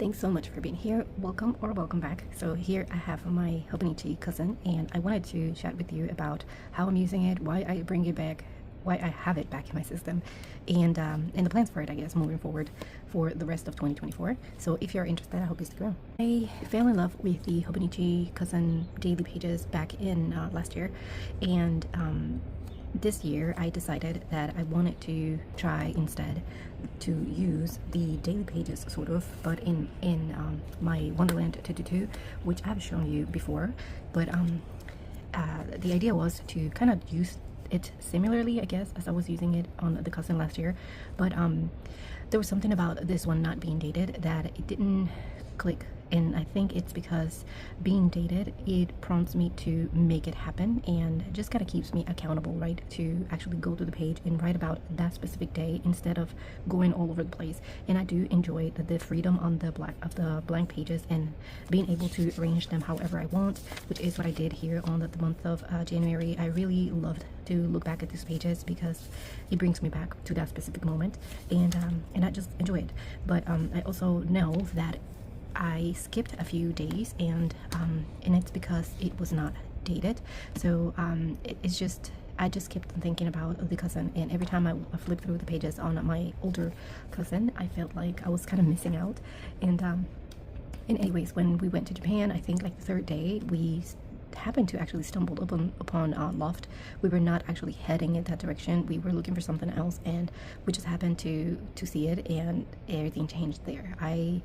Thanks so much for being here. Welcome or welcome back. So here I have my Hobonichi cousin, and I wanted to chat with you about how I'm using it, why I bring it back, why I have it back in my system, and the plans for it, I guess, moving forward for the rest of 2024. So if you're interested, I hope you stick around. I fell in love with the Hobonichi cousin daily pages back in last year, and this year I decided that I wanted to try instead to use the daily pages sort of, but in my Wonderland 222, which I've shown you before. But the idea was to kind of use it similarly, I guess, as I was using it on the cousin last year. But there was something about this one not being dated that it didn't click, and I think it's because being dated, it prompts me to make it happen, and it just kind of keeps me accountable, right, to actually go to the page and write about that specific day instead of going all over the place. And I do enjoy the freedom on the blank pages and being able to arrange them however I want, which is what I did here on the month of January. I really loved to look back at these pages because it brings me back to that specific moment, and I just enjoy it. But I also know that I skipped a few days, and it's because it was not dated. So it's just, I just kept thinking about the cousin, and every time I flipped through the pages on my older cousin, I felt like I was kind of missing out. And anyways, when we went to Japan, I think like the third day, we happened to actually stumble upon Loft. We were not actually heading in that direction. We were looking for something else, and we just happened to see it, and everything changed there. I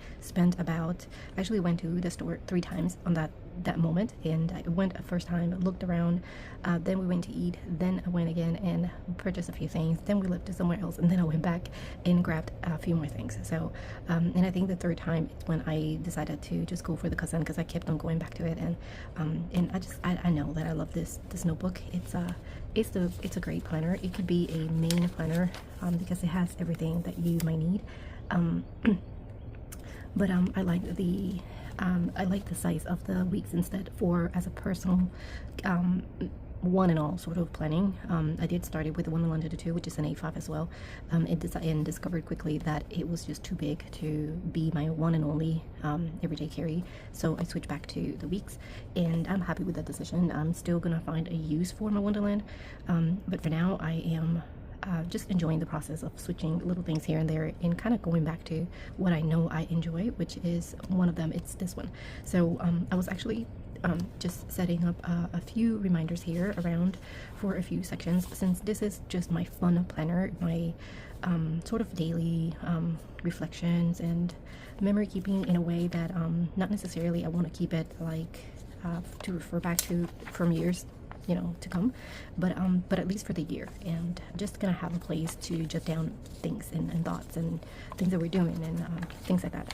actually went to the store 3 times on that moment, and I went a first time, looked around, then we went to eat, then I went again and purchased a few things, then we left to somewhere else, and then I went back and grabbed a few more things. So and I think the third time is when I decided to just go for the cousin, because I kept on going back to it, and I know that I love this notebook. It's a great planner. It could be a main planner because it has everything that you might need. But I like the size of the weeks instead, for as a personal one and all sort of planning. I did start it with the 1/122, which is an A5 as well, and discovered quickly that it was just too big to be my one and only everyday carry. So I switched back to the weeks, and I'm happy with that decision. I'm still gonna find a use for my Wonderland, but for now I am just enjoying the process of switching little things here and there and kind of going back to what I know I enjoy, which is one of them. It's this one. So I was actually just setting up a few reminders here around for a few sections, since this is just my fun planner, my sort of daily reflections and memory keeping in a way that not necessarily I want to keep it like to refer back to from years, you know, to come, but at least for the year. And I'm just gonna have a place to jot down things and thoughts and things that we're doing, and things like that.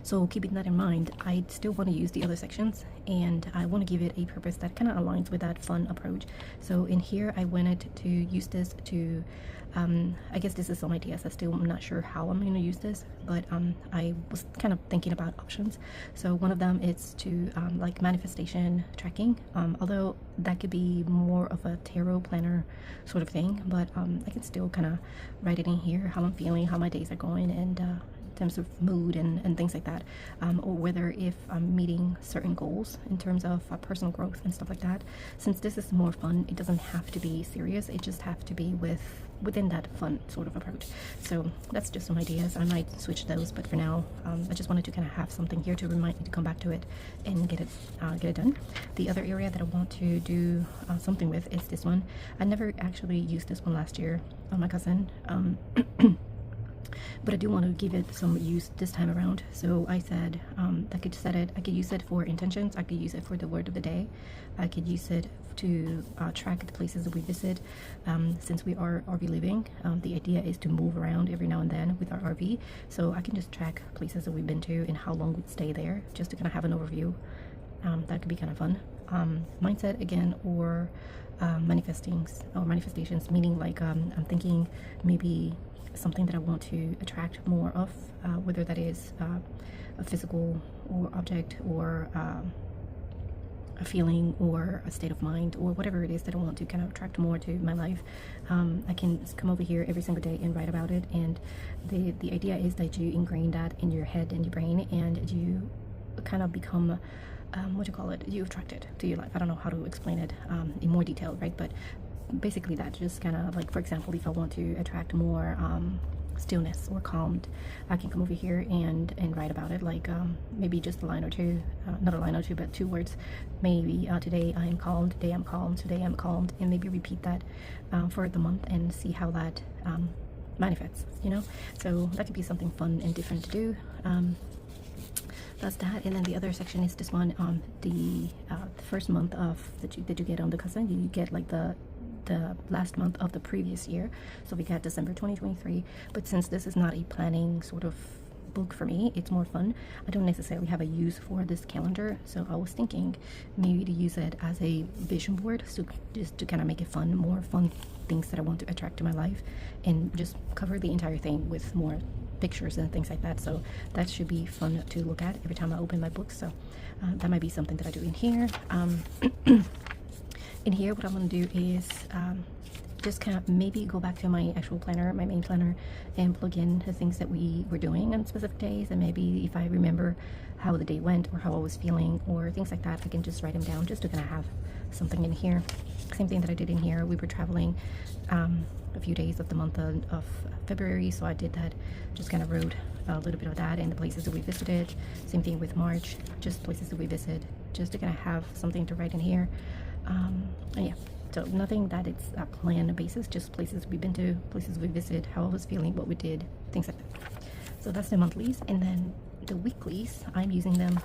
So keeping that in mind, I still want to use the other sections, and I want to give it a purpose that kind of aligns with that fun approach. So in here I wanted to use this to I guess this is some ideas. I'm not sure how I'm going to use this, but I was kind of thinking about options. So one of them is to like manifestation tracking, although that could be more of a tarot planner sort of thing, but I can still kind of write it in here, how I'm feeling, how my days are going, and terms of mood and things like that, or whether if I'm meeting certain goals in terms of personal growth and stuff like that. Since this is more fun, it doesn't have to be serious, it just have to be within that fun sort of approach. So that's just some ideas. I might switch those, but for now I just wanted to kind of have something here to remind me to come back to it and get it done. The other area that I want to do something with is this one. I never actually used this one last year on my cousin, but I do want to give it some use this time around. So I said I could use it for intentions, I could use it for the word of the day, I could use it to track the places that we visit. Since we are RV living, the idea is to move around every now and then with our RV, so I can just track places that we've been to and how long we'd stay there, just to kind of have an overview. That could be kind of fun. Mindset again, or manifestations, meaning like I'm thinking maybe something that I want to attract more of, whether that is a physical or object, or a feeling or a state of mind or whatever it is that I want to kind of attract more to my life, I can come over here every single day and write about it. And the idea is that you ingrain that in your head and your brain, and you kind of become what you call it, you attract it to your life. I don't know how to explain it in more detail, right? But basically that just kind of like, for example, if I want to attract more stillness or calmed, I can come over here and write about it, like maybe just a line or two, not a line or two, but 2 words. Maybe today I am calmed, today I'm calmed, today I'm calmed, and maybe repeat that for the month and see how that manifests, you know. So that could be something fun and different to do. That's that. And then the other section is this one, the first month of that you get on the cousin. You get like the last month of the previous year. So we got December 2023. But since this is not a planning sort of book for me, it's more fun. I don't necessarily have a use for this calendar, so I was thinking maybe to use it as a vision board, so just to kind of make it fun, more fun things that I want to attract to my life, and just cover the entire thing with more pictures and things like that. So that should be fun to look at every time I open my book. So that might be something that I do in here. In here, what I'm going to do is just kind of maybe go back to my actual planner, my main planner, and plug in the things that we were doing on specific days. And maybe if I remember how the day went or how I was feeling or things like that, I can just write them down just to kind of have something in here. Same thing that I did in here. We were traveling a few days of the month of February, so I did that, just kind of wrote a little bit of that and the places that we visited. Same thing with March, just places that we visit, just to kind of have something to write in here. And yeah, so nothing that it's a plan basis, just places we've been to, places we visited, how I was feeling, what we did, things like that. So that's the monthlies. And then the weeklies, I'm using them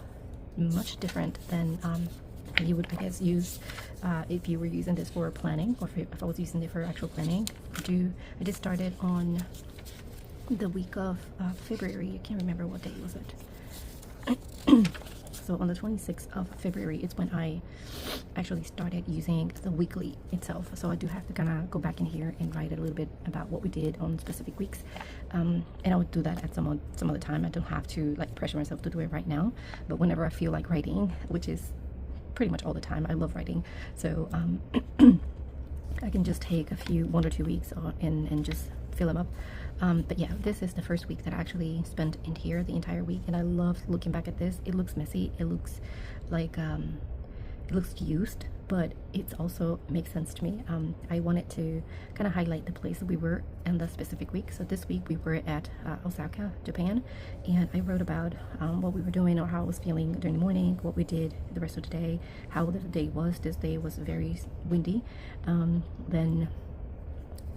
much different than you would, I guess, use if you were using this for planning, or if I was using it for actual planning. I just started on the week of February. I can't remember what day was it. So on the 26th of February, it's when I actually started using the weekly itself. So I do have to kind of go back in here and write a little bit about what we did on specific weeks. And I would do that at some other time. I don't have to like pressure myself to do it right now. But whenever I feel like writing, which is pretty much all the time, I love writing. So I can just take 1 or 2 weeks and just fill them up. But yeah, this is the first week that I actually spent in here, the entire week, and I love looking back at this. It looks messy, it looks like it looks used, but it also makes sense to me. I wanted to kind of highlight the place that we were in the specific week. So this week we were at Osaka, Japan, and I wrote about what we were doing or how I was feeling during the morning, what we did the rest of the day, how the day was. This day was very windy. Then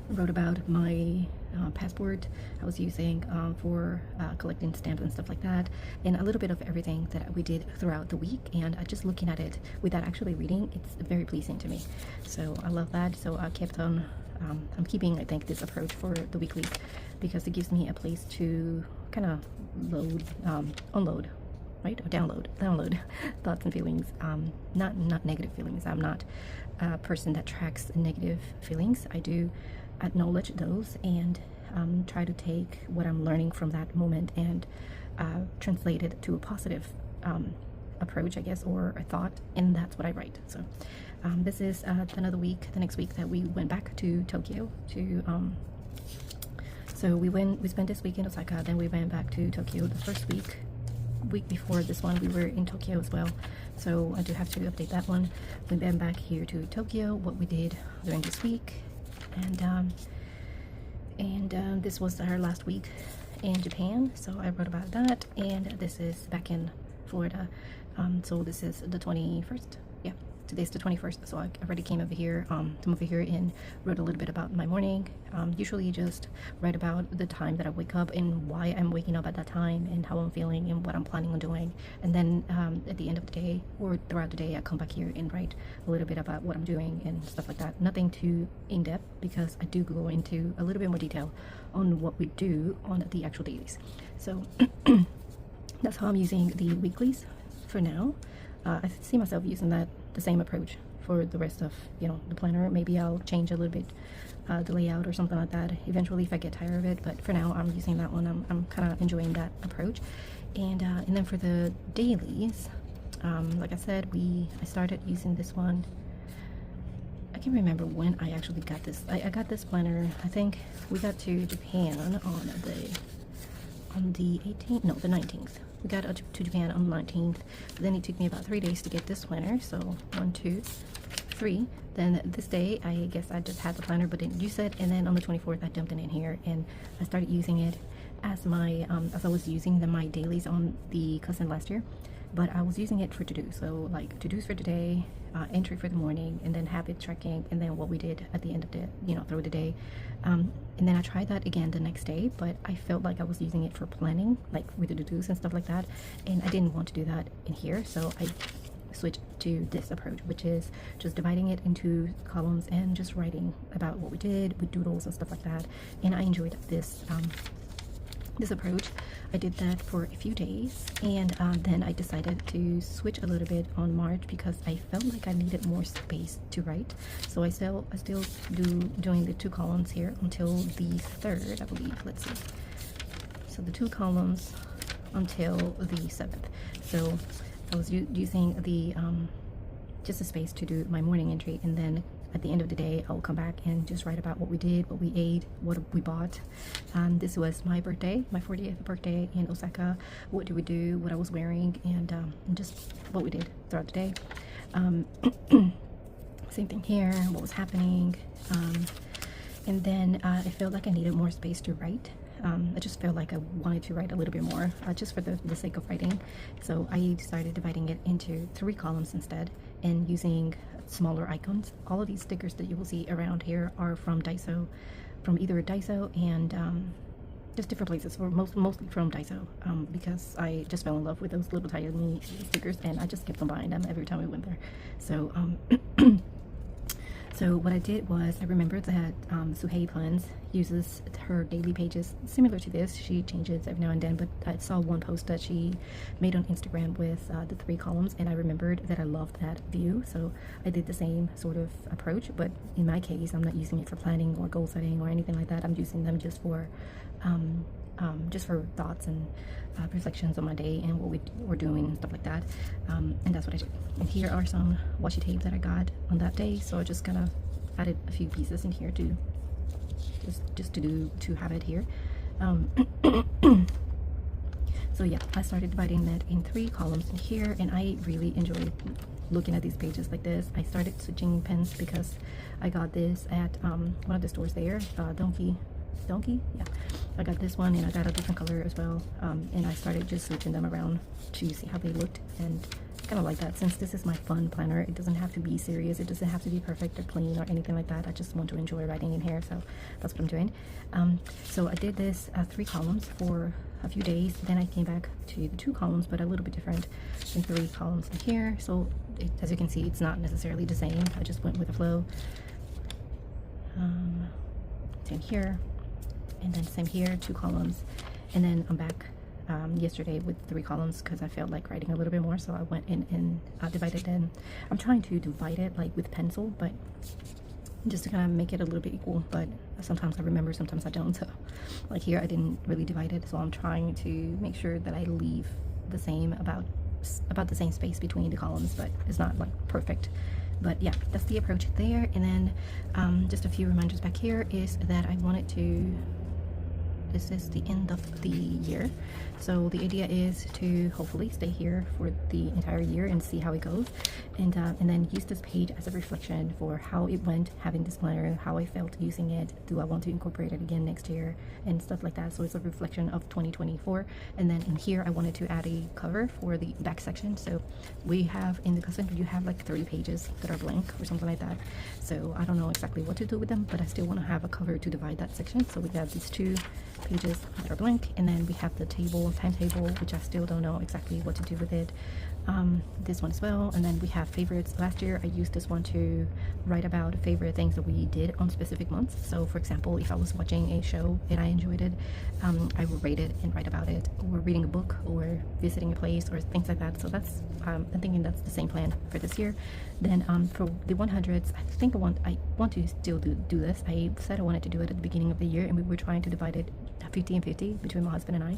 wrote about my passport I was using for collecting stamps and stuff like that, and a little bit of everything that we did throughout the week. And just looking at it without actually reading, it's very pleasing to me. So I love that. So I kept on I'm keeping, I think, this approach for the weeklies because it gives me a place to kind of unload, right, or download thoughts and feelings, not negative feelings. I'm not a person that tracks negative feelings. I do acknowledge those and try to take what I'm learning from that moment and translate it to a positive approach, I guess, or a thought, and that's what I write. So this is another week, the next week that we went back to Tokyo to so we spent this week in Osaka, then we went back to Tokyo. The first week before this one we were in Tokyo as well, so I do have to update that one. We went back here to Tokyo, what we did during this week, and this was our last week in Japan, so I wrote about that. And this is back in Florida, so this is the 21st. Yeah, today's the 21st, so I already came over here and wrote a little bit about my morning. Usually just write about the time that I wake up and why I'm waking up at that time and how I'm feeling and what I'm planning on doing. And then at the end of the day or throughout the day, I come back here and write a little bit about what I'm doing and stuff like that. Nothing too in-depth because I do go into a little bit more detail on what we do on the actual dailies. So that's how I'm using the weeklies for now. I see myself using the same approach for the rest of the planner. Maybe I'll change a little bit the layout or something like that eventually if I get tired of it, but for now I'm using that one. I'm kind of enjoying that approach. And then for the dailies, like I said, I started using this one. I can't remember when I actually got this. I got this planner, I think we got to Japan on the 18th, no, the 19th. We got to Japan on the 19th. Then it took me about 3 days to get this planner. So 1, 2, 3. Then this day, I guess I just had the planner but didn't use it. And then on the 24th, I dumped it in here and I started using it as my, as I was using my dailies on the cousin last year. But I was using it for to-do. So like to-dos for today, entry for the morning, and then habit tracking, and then what we did at the end of the, through the day. And then I tried that again the next day, but I felt like I was using it for planning, like with the to-dos and stuff like that. And I didn't want to do that in here. So I switched to this approach, which is just dividing it into columns and just writing about what we did with doodles and stuff like that. And I enjoyed this approach. I did that for a few days, and then I decided to switch a little bit on March because I felt like I needed more space to write. So I still doing the 2 columns here until the 3rd, I believe. Let's see. So the 2 columns until the 7th. So I was using the just a space to do my morning entry, and then at the end of the day I'll come back and just write about what we did, what we ate, what we bought. This was my birthday, my 40th birthday in Osaka. What did we do, what I was wearing, and just what we did throughout the day. Same thing here, what was happening. And then I felt like I needed more space to write. I just felt like I wanted to write a little bit more, just for the sake of writing. So I started dividing it into 3 columns instead, and using smaller icons. All of these stickers that you will see around here are from Daiso, from either Daiso and just different places, or mostly from Daiso, because I just fell in love with those little tiny stickers, and I just kept on buying them every time I went there. So so what I did was, I remembered that Suhei Plans uses her daily pages similar to this. She changes every now and then, but I saw one post that she made on Instagram with the 3 columns, and I remembered that I loved that view. So I did the same sort of approach, but in my case, I'm not using it for planning or goal setting or anything like that. I'm using them just for thoughts and reflections on my day and what we were doing and stuff like that. And that's what I did. And here are some washi tape that I got on that day. So I just kind of added a few pieces in here to have it here. So yeah, I started dividing that in 3 columns in here, and I really enjoyed looking at these pages like this. I started switching pens because I got this at one of the stores there, Donkey, yeah. I got this one, and I got a different color as well, and I started just switching them around to see how they looked, and I kind of like that. Since this is my fun planner, it doesn't have to be serious, it doesn't have to be perfect or clean or anything like that. I just want to enjoy writing in here, so that's what I'm doing. So I did this 3 columns for a few days, then I came back to the 2 columns, but a little bit different, in 3 columns in here. So as you can see, it's not necessarily the same. I just went with the flow. Same here, and then same here, 2 columns, and then I'm back yesterday with 3 columns because I felt like writing a little bit more, so I went in and divided it. I'm trying to divide it like with pencil, but just to kind of make it a little bit equal, but sometimes I remember, sometimes I don't. So like here, I didn't really divide it, so I'm trying to make sure that I leave the same, about the same space between the columns, but it's not like perfect. But yeah, that's the approach there. And then just a few reminders back here is that I wanted to, this is the end of the year, so the idea is to hopefully stay here for the entire year and see how it goes, and then use this page as a reflection for how it went having this planner, how I felt using it, do I want to incorporate it again next year, and stuff like that. So it's a reflection of 2024. And then in here I wanted to add a cover for the back section. So we have in the cousin, you have like 30 pages that are blank or something like that, so I don't know exactly what to do with them, but I still want to have a cover to divide that section. So we have these 2 pages that are blank, and then we have the timetable, which I still don't know exactly what to do with it. This one as well, and then we have favorites. Last year I used this one to write about favorite things that we did on specific months. So for example, if I was watching a show and I enjoyed it, I would rate it and write about it, or reading a book, or visiting a place, or things like that. So that's I'm thinking that's the same plan for this year. Then for the 100s, I think I want to still do this. I said I wanted to do it at the beginning of the year, and we were trying to divide it 50 and 50 between my husband and I.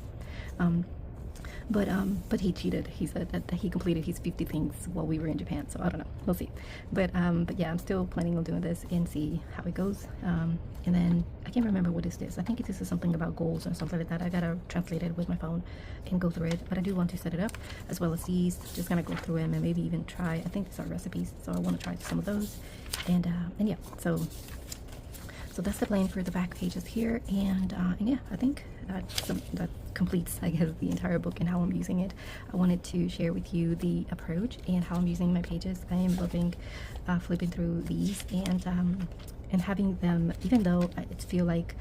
But he cheated. He said that he completed his 50 things while we were in Japan. So I don't know. We'll see. But yeah, I'm still planning on doing this and see how it goes. And then I can't remember what is this. I think this is something about goals or something like that. I gotta translate it with my phone and go through it. But I do want to set it up as well as these. Just gonna go through them and maybe even try. I think these are recipes, so I want to try some of those. And yeah. So that's the plan for the back pages here, and yeah, I think that completes, I guess, the entire book and how I'm using it. I wanted to share with you the approach and how I'm using my pages. I am loving flipping through these and having them, even though it feel like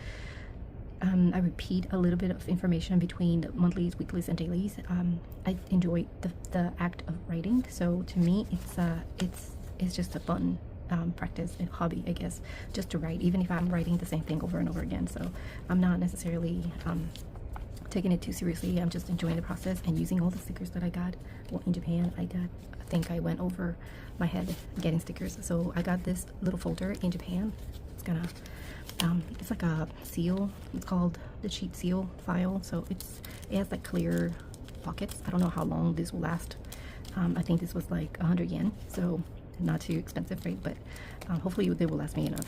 I repeat a little bit of information between the monthlies, weeklies, and dailies. I enjoy the act of writing. So to me, it's just a fun practice and hobby, I guess, just to write, even if I'm writing the same thing over and over again. So I'm not necessarily taking it too seriously. I'm just enjoying the process and using all the stickers that I got. Well, in Japan, I think I went over my head getting stickers. So I got this little folder in Japan. It's like a seal. It's called the cheap seal file. So it has like clear pockets. I don't know how long this will last. I think this was like 100 yen. So not too expensive, right? But hopefully they will last me enough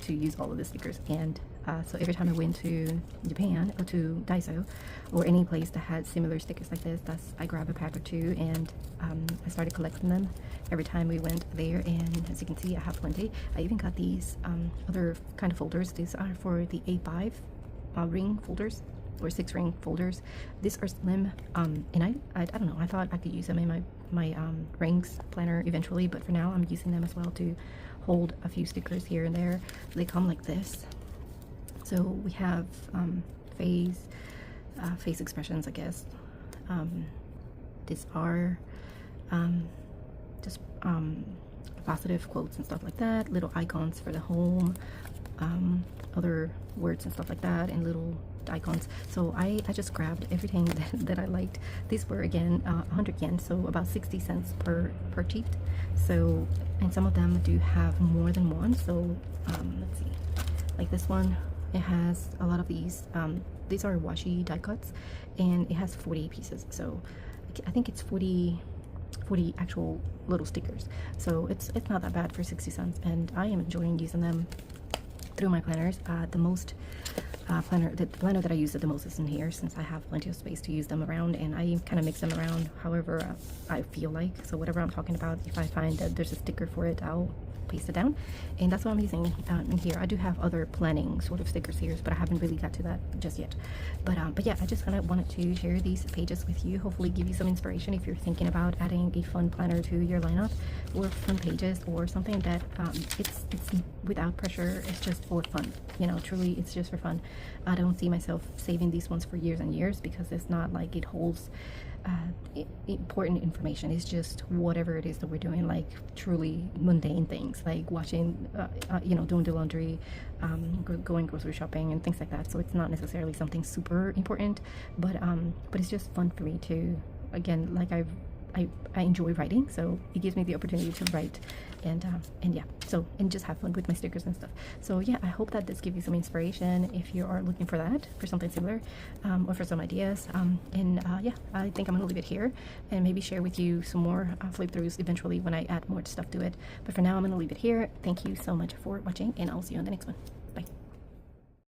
to use all of the stickers. And so every time I went to Japan or to Daiso or any place that had similar stickers like this, I grab a pack or two, and I started collecting them every time we went there. And as you can see, I have plenty. I even got these other kind of folders. These are for the A5 ring folders or 6-ring folders. These are slim, and I don't know, I thought I could use them in my rings planner eventually, but for now I'm using them as well to hold a few stickers here and there. They come like this. So we have face expressions, I guess. These are just positive quotes and stuff like that, little icons for the home, other words and stuff like that, and little icons. So I just grabbed everything that I liked. These were again 100 yen, so about 60 cents per sheet. So, and some of them do have more than one. So let's see, like this one, it has a lot of these. These are washi die cuts, and it has 40 pieces. So I think it's 40 actual little stickers. So it's not that bad for 60 cents, and I am enjoying using them through my planners. The planner that I use the most is in here, since I have plenty of space to use them around, and I kind of mix them around however I feel like. So whatever I'm talking about, if I find that there's a sticker for it, I'll paste it down, and that's what I'm using in here. I do have other planning sort of stickers here, but I haven't really got to that just yet. But yeah, I just kind of wanted to share these pages with you, hopefully give you some inspiration if you're thinking about adding a fun planner to your lineup, or fun pages, or something that it's without pressure. It's just for fun, you know, truly it's just for fun. I don't see myself saving these ones for years and years, because it's not like it holds important information. It's just whatever it is that we're doing, like truly mundane things, like washing, you know, doing the laundry, going grocery shopping and things like that. So it's not necessarily something super important, but it's just fun for me to, again, like I enjoy writing, so it gives me the opportunity to write and yeah, so, and just have fun with my stickers and stuff. So yeah, I hope that this gives you some inspiration if you are looking for that, for something similar, or for some ideas. Yeah, I think I'm gonna leave it here and maybe share with you some more flip throughs eventually when I add more stuff to it. But for now, I'm gonna leave it here. Thank you so much for watching, and I'll see you on the next one. Bye.